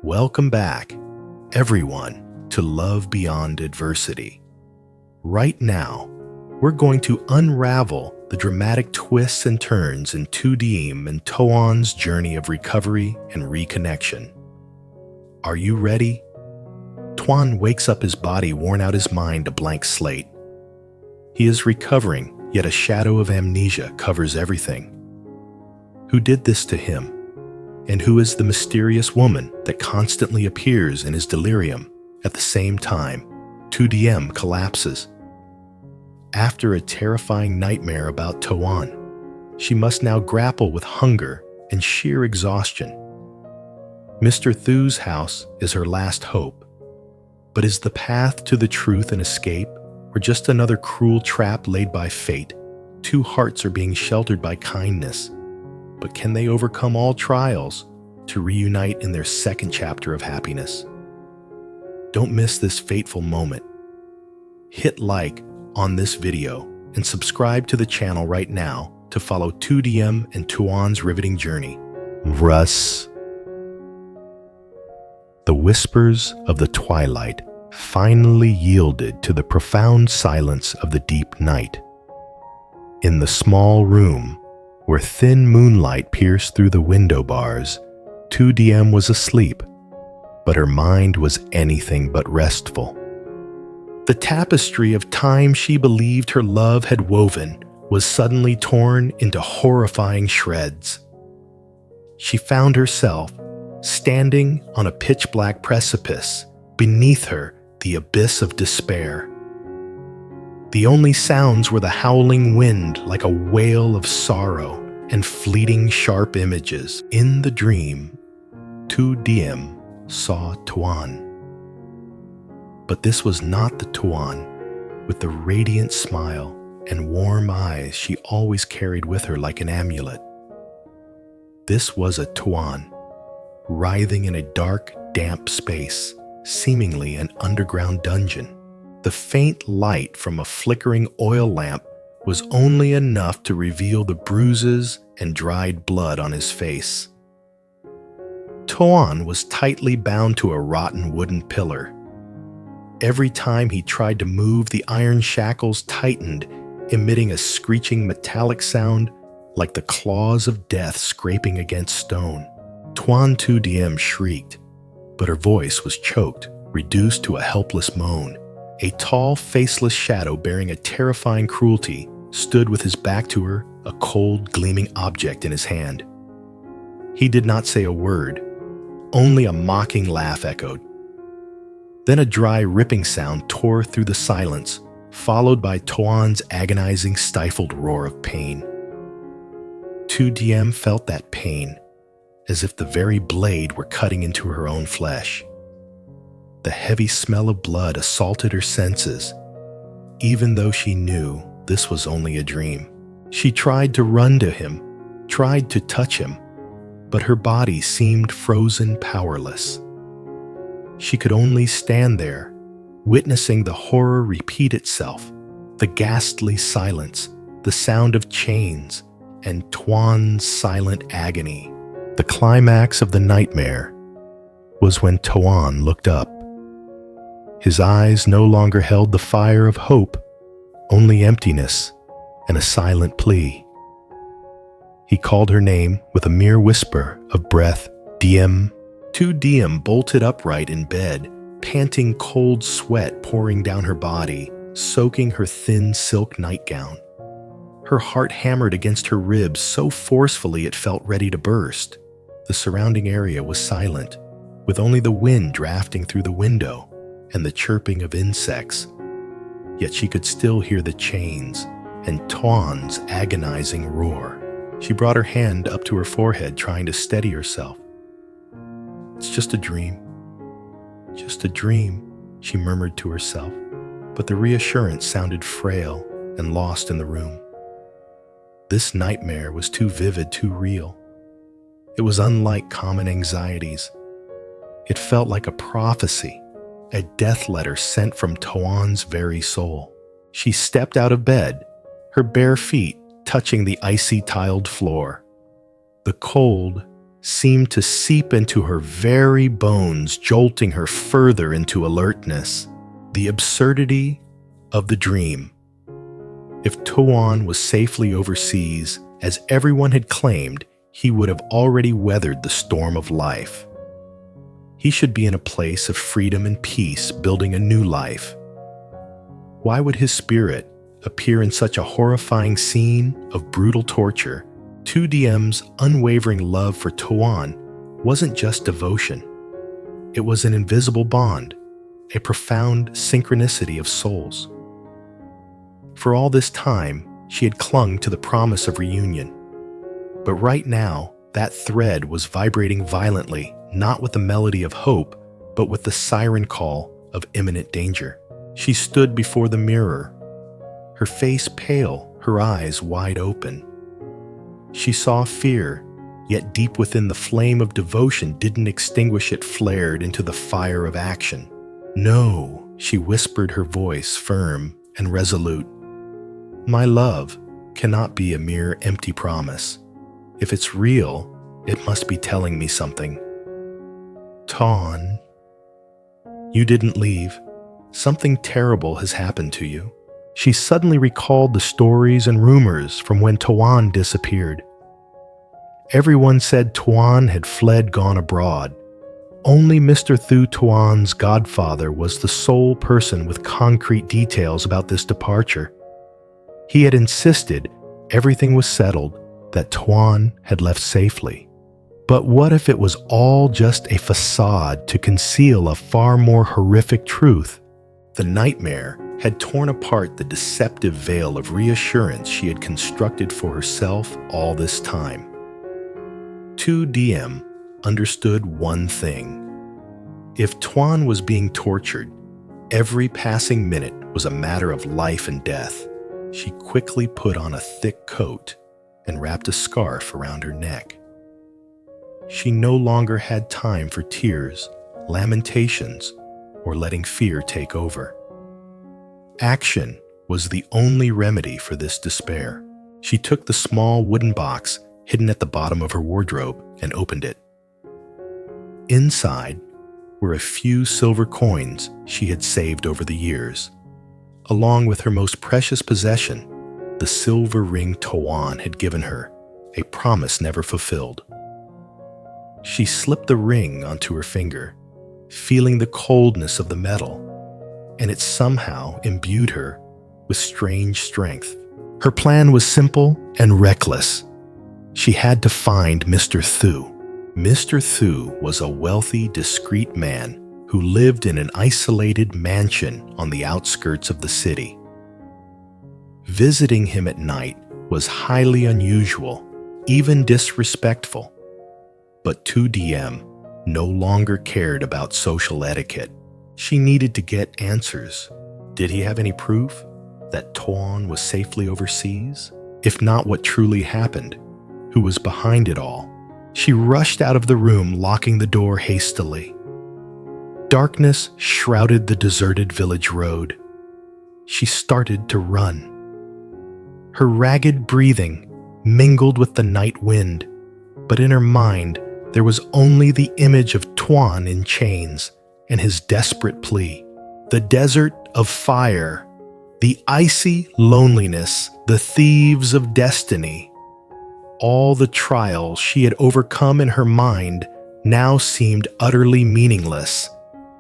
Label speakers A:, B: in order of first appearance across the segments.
A: Welcome back, everyone, to Love Beyond Adversity. Right now, we're going to unravel the dramatic twists and turns in Tu Diem and Toan's journey of recovery and reconnection. Are you ready? Tuan wakes up, his body worn out, his mind a blank slate. He is recovering, yet a shadow of amnesia covers everything. Who did this to him? And who is the mysterious woman that constantly appears in his delirium? At the same time, Tu Diem collapses. After a terrifying nightmare about Toan, she must now grapple with hunger and sheer exhaustion. Mr. Thu's house is her last hope. But is the path to the truth an escape, or just another cruel trap laid by fate? Two hearts are being sheltered by kindness. But can they overcome all trials to reunite in their second chapter of happiness? Don't miss this fateful moment. Hit like on this video and subscribe to the channel right now to follow Tu Diem and Tuan's riveting journey. Russ. The whispers of the twilight finally yielded to the profound silence of the deep night. In the small room, where thin moonlight pierced through the window bars, Tu Diem was asleep, but her mind was anything but restful. The tapestry of time she believed her love had woven was suddenly torn into horrifying shreds. She found herself standing on a pitch-black precipice, beneath her the abyss of despair. The only sounds were the howling wind like a wail of sorrow and fleeting sharp images. In the dream, Tu Diem saw Tuan. But this was not the Tuan with the radiant smile and warm eyes she always carried with her like an amulet. This was a Tuan, writhing in a dark, damp space, seemingly an underground dungeon. The faint light from a flickering oil lamp was only enough to reveal the bruises and dried blood on his face. Toan was tightly bound to a rotten wooden pillar. Every time he tried to move, the iron shackles tightened, emitting a screeching metallic sound like the claws of death scraping against stone. Tu Diem shrieked, but her voice was choked, reduced to a helpless moan. A tall, faceless shadow bearing a terrifying cruelty stood with his back to her, a cold, gleaming object in his hand. He did not say a word, only a mocking laugh echoed. Then a dry, ripping sound tore through the silence, followed by Toan's agonizing, stifled roar of pain. Tu Diem felt that pain, as if the very blade were cutting into her own flesh. The heavy smell of blood assaulted her senses, even though she knew this was only a dream. She tried to run to him, tried to touch him, but her body seemed frozen powerless. She could only stand there, witnessing the horror repeat itself, the ghastly silence, the sound of chains, and Tuan's silent agony. The climax of the nightmare was when Toan looked up. His eyes no longer held the fire of hope, only emptiness and a silent plea. He called her name with a mere whisper of breath, Diem. Tu Diem bolted upright in bed, panting, cold sweat pouring down her body, soaking her thin silk nightgown. Her heart hammered against her ribs so forcefully it felt ready to burst. The surrounding area was silent, with only the wind drafting through the window and the chirping of insects. Yet she could still hear the chains and Tuan's agonizing roar. She brought her hand up to her forehead, trying to steady herself. "It's just a dream. Just a dream," she murmured to herself, but the reassurance sounded frail and lost in the room. This nightmare was too vivid, too real. It was unlike common anxieties. It felt like a prophecy, a death letter sent from Toan's very soul. She stepped out of bed, her bare feet touching the icy tiled floor. The cold seemed to seep into her very bones, jolting her further into alertness. The absurdity of the dream. If Toan was safely overseas, as everyone had claimed, he would have already weathered the storm of life. He should be in a place of freedom and peace, building a new life. Why would his spirit appear in such a horrifying scene of brutal torture? Tu Diem's unwavering love for Toan wasn't just devotion. It was an invisible bond, a profound synchronicity of souls. For all this time, she had clung to the promise of reunion. But right now, that thread was vibrating violently, not with the melody of hope, but with the siren call of imminent danger. She stood before the mirror, her face pale, her eyes wide open. She saw fear, yet deep within the flame of devotion didn't extinguish it, flared into the fire of action. "No," she whispered, her voice firm and resolute. "My love cannot be a mere empty promise. If it's real, it must be telling me something." "Toan, you didn't leave. Something terrible has happened to you." She suddenly recalled the stories and rumors from when Toan disappeared. Everyone said Toan had fled, gone abroad. Only Mr. Tuan's godfather was the sole person with concrete details about this departure. He had insisted everything was settled, that Toan had left safely. But what if it was all just a facade to conceal a far more horrific truth? The nightmare had torn apart the deceptive veil of reassurance she had constructed for herself all this time. Tu Diem understood one thing. If Tuan was being tortured, every passing minute was a matter of life and death. She quickly put on a thick coat and wrapped a scarf around her neck. She no longer had time for tears, lamentations, or letting fear take over. Action was the only remedy for this despair. She took the small wooden box hidden at the bottom of her wardrobe and opened it. Inside were a few silver coins she had saved over the years, along with her most precious possession, the silver ring Toan had given her, a promise never fulfilled. She slipped the ring onto her finger, feeling the coldness of the metal, and it somehow imbued her with strange strength. Her plan was simple and reckless. She had to find Mr. Thu. Mr. Thu was a wealthy, discreet man who lived in an isolated mansion on the outskirts of the city. Visiting him at night was highly unusual, even disrespectful. But Tu Diem no longer cared about social etiquette. She needed to get answers. Did he have any proof that Toan was safely overseas? If not, what truly happened? Who was behind it all? She rushed out of the room, locking the door hastily. Darkness shrouded the deserted village road. She started to run. Her ragged breathing mingled with the night wind, but in her mind there was only the image of Tuan in chains and his desperate plea. The desert of fire, the icy loneliness, the thieves of destiny. All the trials she had overcome in her mind now seemed utterly meaningless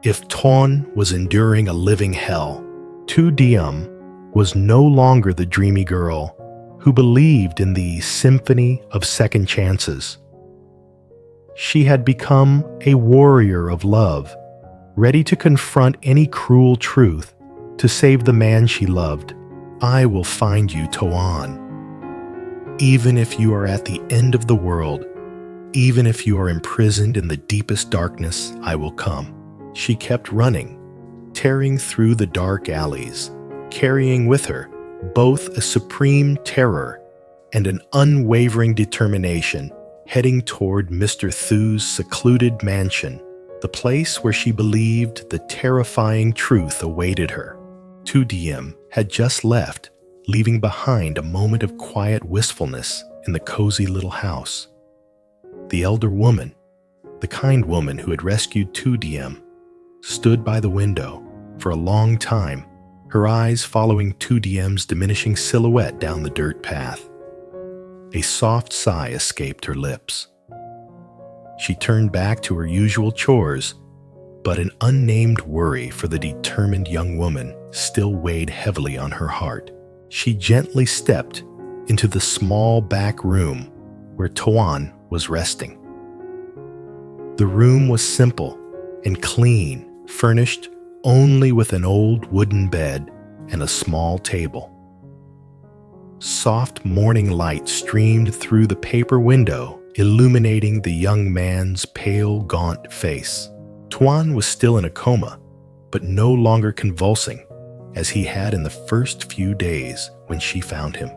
A: if Tuan was enduring a living hell. Tu Diem was no longer the dreamy girl who believed in the symphony of second chances. She had become a warrior of love, ready to confront any cruel truth to save the man she loved. "I will find you, Toan. Even if you are at the end of the world, even if you are imprisoned in the deepest darkness, I will come." She kept running, tearing through the dark alleys, carrying with her both a supreme terror and an unwavering determination, heading toward Mr. Thu's secluded mansion, the place where she believed the terrifying truth awaited her. Tu Diem had just left, leaving behind a moment of quiet wistfulness in the cozy little house. The elder woman, the kind woman who had rescued Tu Diem, stood by the window for a long time, her eyes following Tu Diem's diminishing silhouette down the dirt path. A soft sigh escaped her lips. She turned back to her usual chores, but an unnamed worry for the determined young woman still weighed heavily on her heart. She gently stepped into the small back room where Toan was resting. The room was simple and clean, furnished only with an old wooden bed and a small table. Soft morning light streamed through the paper window, illuminating the young man's pale, gaunt face. Tuan was still in a coma, but no longer convulsing, as he had in the first few days when she found him.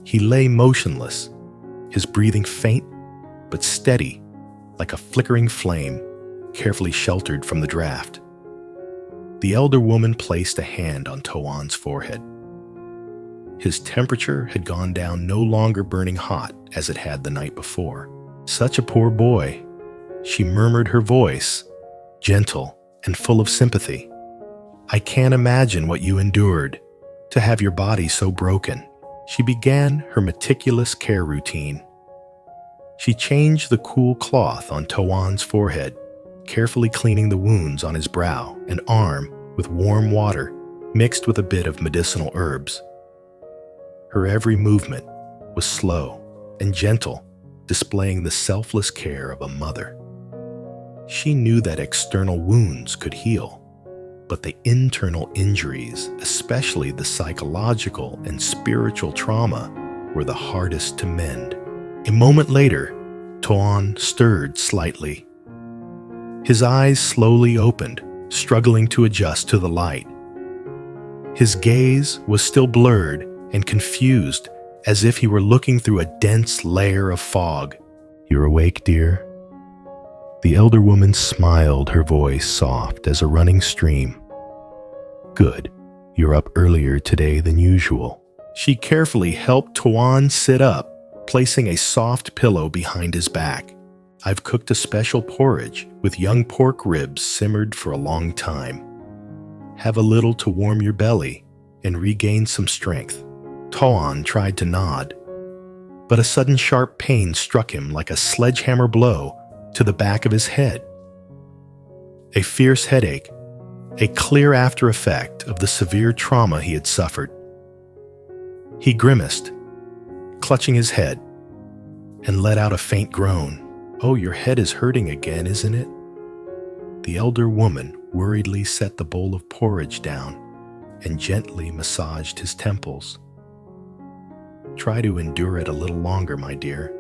A: He lay motionless, his breathing faint but steady, like a flickering flame, carefully sheltered from the draft. The elder woman placed a hand on Toan's forehead. His temperature had gone down, no longer burning hot as it had the night before. "Such a poor boy," she murmured, her voice gentle and full of sympathy. "I can't imagine what you endured to have your body so broken." She began her meticulous care routine. She changed the cool cloth on Toan's forehead, carefully cleaning the wounds on his brow and arm with warm water mixed with a bit of medicinal herbs. Her every movement was slow and gentle, displaying the selfless care of a mother. She knew that external wounds could heal, but the internal injuries, especially the psychological and spiritual trauma, were the hardest to mend. A moment later, Toan stirred slightly. His eyes slowly opened, struggling to adjust to the light. His gaze was still blurred and confused, as if he were looking through a dense layer of fog. "You're awake, dear?" The elder woman smiled, her voice soft as a running stream. "Good. You're up earlier today than usual." She carefully helped Tuan sit up, placing a soft pillow behind his back. "I've cooked a special porridge with young pork ribs simmered for a long time. Have a little to warm your belly and regain some strength." Toan tried to nod, but a sudden sharp pain struck him like a sledgehammer blow to the back of his head. A fierce headache, a clear after effect of the severe trauma he had suffered. He grimaced, clutching his head, and let out a faint groan. "Oh, your head is hurting again, isn't it?" The elder woman worriedly set the bowl of porridge down and gently massaged his temples. "Try to endure it a little longer, my dear.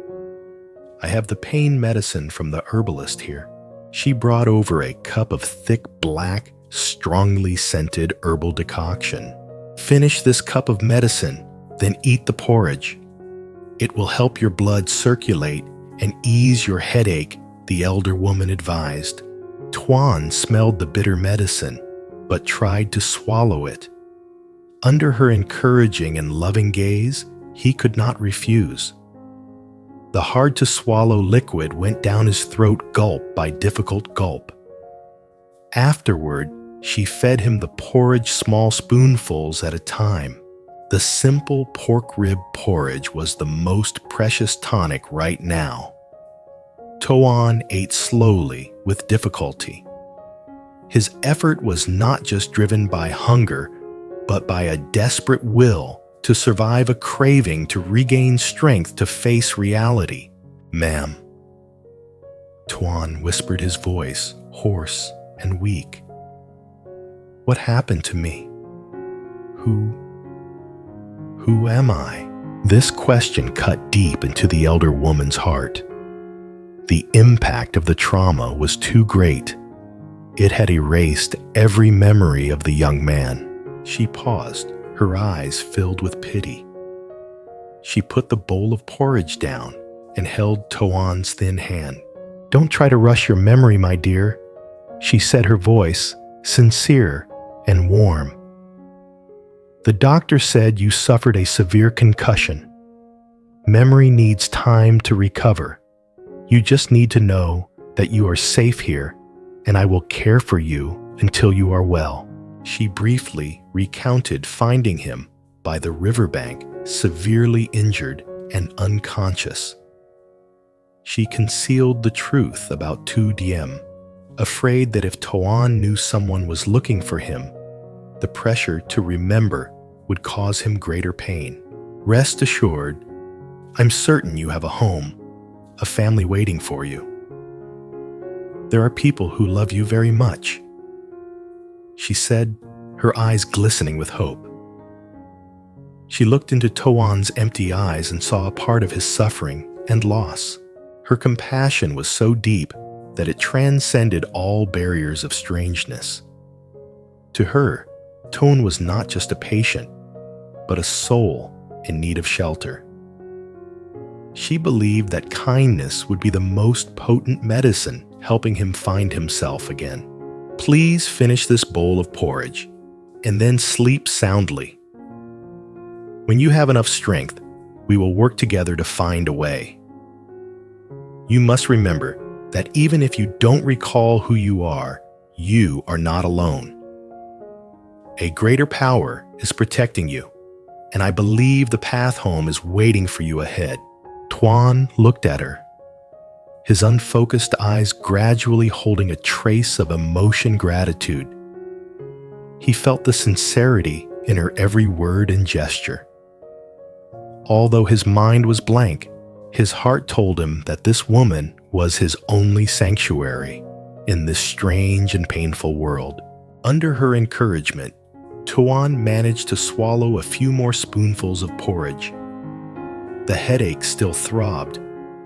A: I have the pain medicine from the herbalist here." She brought over a cup of thick, black, strongly scented herbal decoction. "Finish this cup of medicine, then eat the porridge. It will help your blood circulate and ease your headache," the elder woman advised. Tuan smelled the bitter medicine, but tried to swallow it. Under her encouraging and loving gaze, he could not refuse. The hard-to-swallow liquid went down his throat gulp by difficult gulp. Afterward, she fed him the porridge small spoonfuls at a time. The simple pork rib porridge was the most precious tonic right now. Toan ate slowly, with difficulty. His effort was not just driven by hunger, but by a desperate will to survive a craving to regain strength to face reality. "Ma'am." Tuan whispered, his voice hoarse and weak. "What happened to me? Who am I?" This question cut deep into the elder woman's heart. The impact of the trauma was too great. It had erased every memory of the young man. She paused, her eyes filled with pity. She put the bowl of porridge down and held Toan's thin hand. "Don't try to rush your memory, my dear," she said, her voice sincere and warm. "The doctor said you suffered a severe concussion. Memory needs time to recover. You just need to know that you are safe here, and I will care for you until you are well." She briefly recounted finding him by the riverbank, severely injured and unconscious. She concealed the truth about Tu Diem, afraid that if Toan knew someone was looking for him, the pressure to remember would cause him greater pain. "Rest assured, I'm certain you have a home, a family waiting for you. There are people who love you very much," she said, her eyes glistening with hope. She looked into Toan's empty eyes and saw a part of his suffering and loss. Her compassion was so deep that it transcended all barriers of strangeness. To her, Toan was not just a patient, but a soul in need of shelter. She believed that kindness would be the most potent medicine helping him find himself again. "Please finish this bowl of porridge, and then sleep soundly. When you have enough strength, we will work together to find a way. You must remember that even if you don't recall who you are not alone. A greater power is protecting you, and I believe the path home is waiting for you ahead." Tuan looked at her, his unfocused eyes gradually holding a trace of emotion gratitude. He felt the sincerity in her every word and gesture. Although his mind was blank, his heart told him that this woman was his only sanctuary in this strange and painful world. Under her encouragement, Tuan managed to swallow a few more spoonfuls of porridge. The headache still throbbed,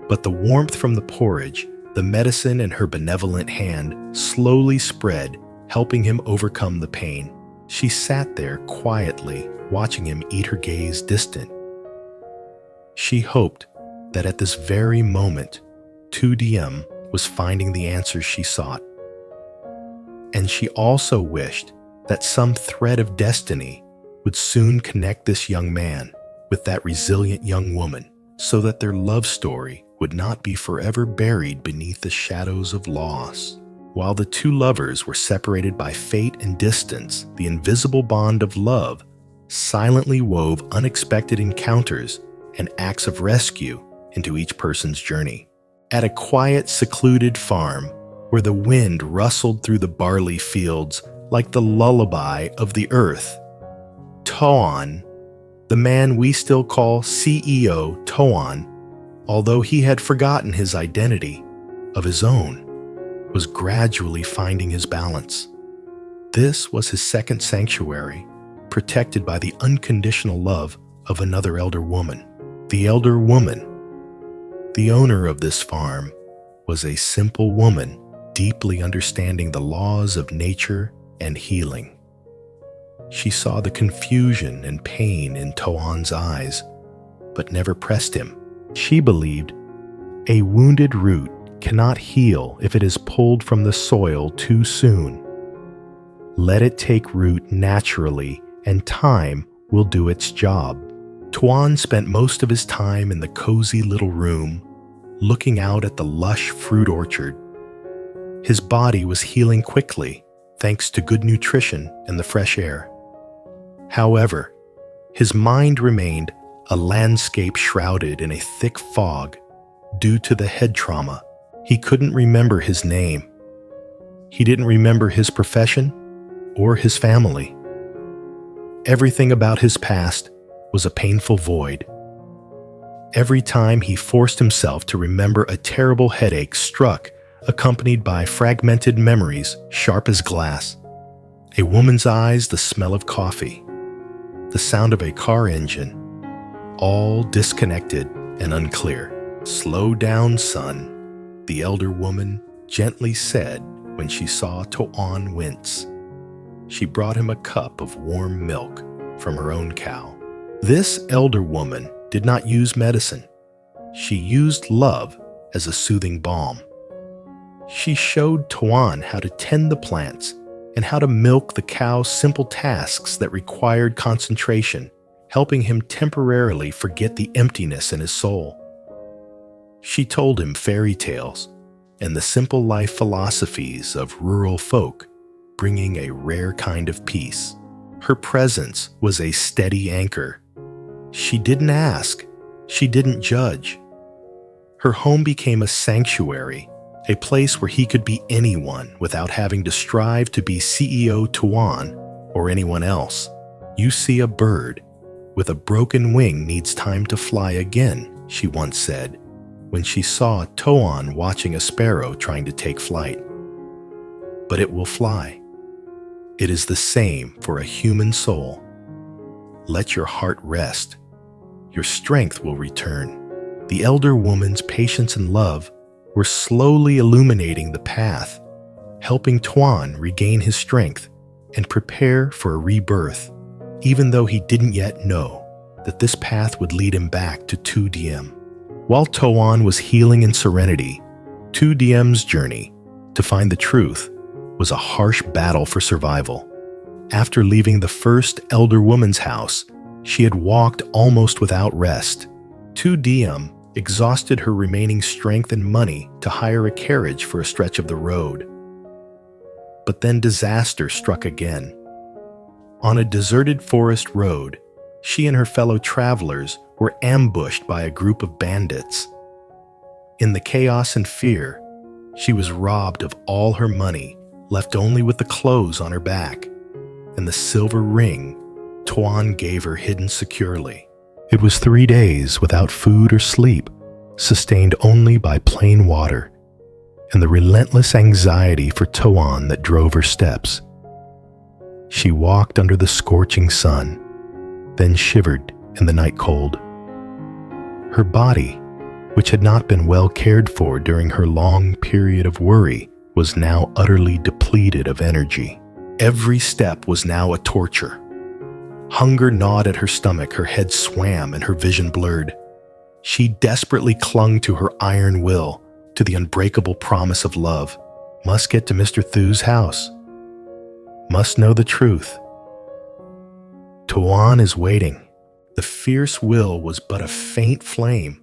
A: but the warmth from the porridge, the medicine in her benevolent hand, slowly spread, helping him overcome the pain. She sat there quietly, watching him eat, her gaze distant. She hoped that at this very moment, Tu Diem was finding the answers she sought. And she also wished that some thread of destiny would soon connect this young man with that resilient young woman, so that their love story would not be forever buried beneath the shadows of loss. While the two lovers were separated by fate and distance, the invisible bond of love silently wove unexpected encounters and acts of rescue into each person's journey. At a quiet, secluded farm, where the wind rustled through the barley fields like the lullaby of the earth, Toan, the man we still call CEO Toan, although he had forgotten his identity of his own, was gradually finding his balance. This was his second sanctuary, protected by the unconditional love of another elder woman. The elder woman, the owner of this farm, was a simple woman, deeply understanding the laws of nature and healing. She saw the confusion and pain in Toan's eyes, but never pressed him. She believed a wounded root cannot heal if it is pulled from the soil too soon. Let it take root naturally, and time will do its job. Tuan spent most of his time in the cozy little room, looking out at the lush fruit orchard. His body was healing quickly, thanks to good nutrition and the fresh air. However, his mind remained a landscape shrouded in a thick fog due to the head trauma. He couldn't remember his name. He didn't remember his profession or his family. Everything about his past was a painful void. Every time he forced himself to remember, a terrible headache struck, accompanied by fragmented memories sharp as glass. A woman's eyes, the smell of coffee, the sound of a car engine, all disconnected and unclear. "Slow down, son," the elder woman gently said when she saw Toan wince. She brought him a cup of warm milk from her own cow. This elder woman did not use medicine. She used love as a soothing balm. She showed Tuan how to tend the plants and how to milk the cow, simple tasks that required concentration, helping him temporarily forget the emptiness in his soul. She told him fairy tales and the simple life philosophies of rural folk, bringing a rare kind of peace. Her presence was a steady anchor. She didn't ask. She didn't judge. Her home became a sanctuary, a place where he could be anyone without having to strive to be CEO Tuan or anyone else. You see, a bird with a broken wing needs time to fly again, she once said, when she saw Toan watching a sparrow trying to take flight. But it will fly. It is the same for a human soul. Let your heart rest. Your strength will return. The elder woman's patience and love were slowly illuminating the path, helping Tuan regain his strength and prepare for a rebirth, even though he didn't yet know that this path would lead him back to Tu Diem. While Toan was healing in serenity, Tu Diem's journey to find the truth was a harsh battle for survival. After leaving the first elder woman's house, she had walked almost without rest. Tu Diem exhausted her remaining strength and money to hire a carriage for a stretch of the road. But then disaster struck again. On a deserted forest road, she and her fellow travelers were ambushed by a group of bandits. In the chaos and fear, she was robbed of all her money, left only with the clothes on her back, and the silver ring Tuan gave her hidden securely. It was 3 days without food or sleep, sustained only by plain water, and the relentless anxiety for Tuan that drove her steps. She walked under the scorching sun, then shivered in the night cold. Her body, which had not been well cared for during her long period of worry, was now utterly depleted of energy. Every step was now a torture. Hunger gnawed at her stomach, her head swam, and her vision blurred. She desperately clung to her iron will, to the unbreakable promise of love. Must get to Mr. Thu's house. Must know the truth. Tuan is waiting. The fierce will was but a faint flame.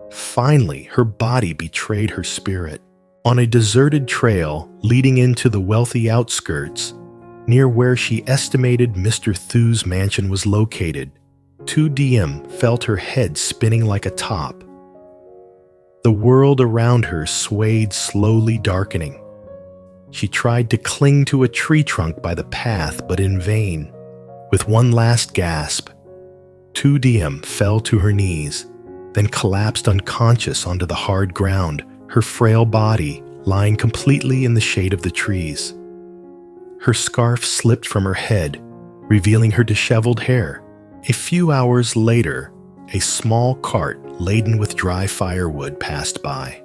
A: Finally, her body betrayed her spirit. On a deserted trail leading into the wealthy outskirts, near where she estimated Mr. Thu's mansion was located, Tu Diem felt her head spinning like a top. The world around her swayed, slowly darkening. She tried to cling to a tree trunk by the path, but in vain. With one last gasp, Tu Diem fell to her knees, then collapsed unconscious onto the hard ground, her frail body lying completely in the shade of the trees. Her scarf slipped from her head, revealing her disheveled hair. A few hours later, a small cart laden with dry firewood passed by.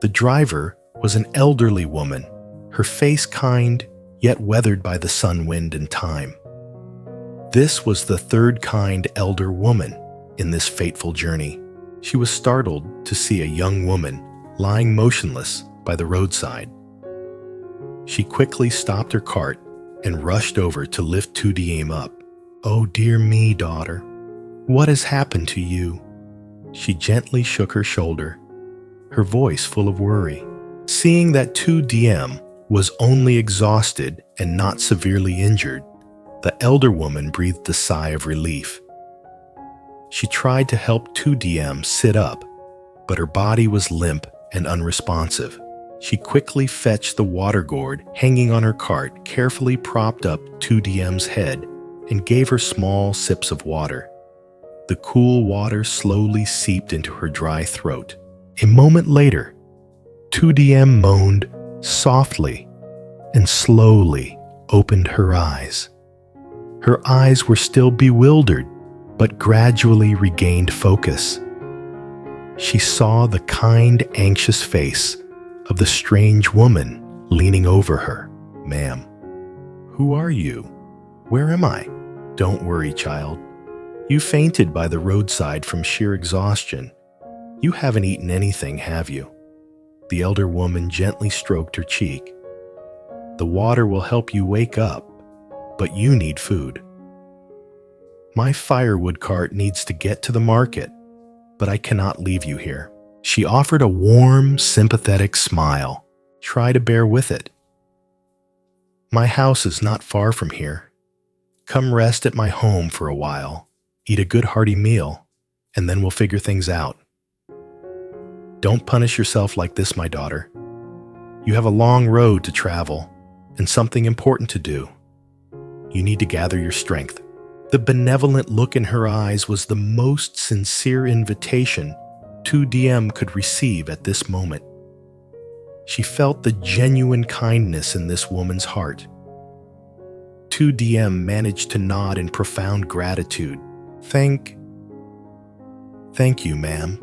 A: The driver was an elderly woman, her face kind, yet weathered by the sun, wind, and time. This was the third kind elder woman in this fateful journey. She was startled to see a young woman lying motionless by the roadside. She quickly stopped her cart and rushed over to lift Tu Diem up. "Oh dear me, daughter, what has happened to you?" She gently shook her shoulder, her voice full of worry. Seeing that Tu Diem was only exhausted and not severely injured, the elder woman breathed a sigh of relief. She tried to help Tu Diem sit up, but her body was limp and unresponsive. She quickly fetched the water gourd hanging on her cart, carefully propped up Tu Diem's head, and gave her small sips of water. The cool water slowly seeped into her dry throat. A moment later, Tu Diem moaned softly and slowly opened her eyes. Her eyes were still bewildered, but gradually regained focus. She saw the kind, anxious face of the strange woman leaning over her. "Ma'am, who are you? Where am I?" "Don't worry, child. You fainted by the roadside from sheer exhaustion. You haven't eaten anything, have you?" The elder woman gently stroked her cheek. "The water will help you wake up, but you need food." "My firewood cart needs to get to the market, but I cannot leave you here. She offered a warm, sympathetic smile. Try to bear with it. My house is not far from here. Come rest at my home for a while, eat a good hearty meal, and then we'll figure things out. Don't punish yourself like this, my daughter. You have a long road to travel and something important to do. You need to gather your strength. The benevolent look in her eyes was the most sincere invitation Tu Diem could receive at this moment. She felt the genuine kindness in this woman's heart. Tu Diem managed to nod in profound gratitude. Thank you, ma'am,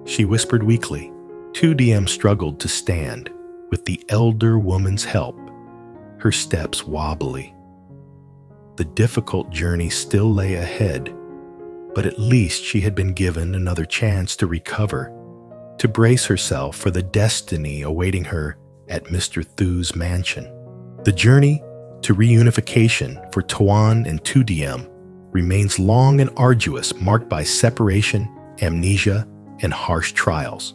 A: she whispered weakly. Tu Diem struggled to stand, with the elder woman's help, her steps wobbly. The difficult journey still lay ahead, but at least she had been given another chance to recover, to brace herself for the destiny awaiting her at Mr. Thu's mansion. The journey to reunification for Toan and Tu Diem remains long and arduous, marked by separation, amnesia, and harsh trials.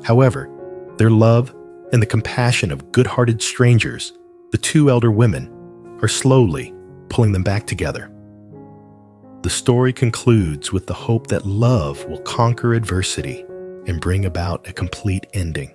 A: However, their love and the compassion of good-hearted strangers, the two elder women, are slowly pulling them back together. The story concludes with the hope that love will conquer adversity and bring about a complete ending.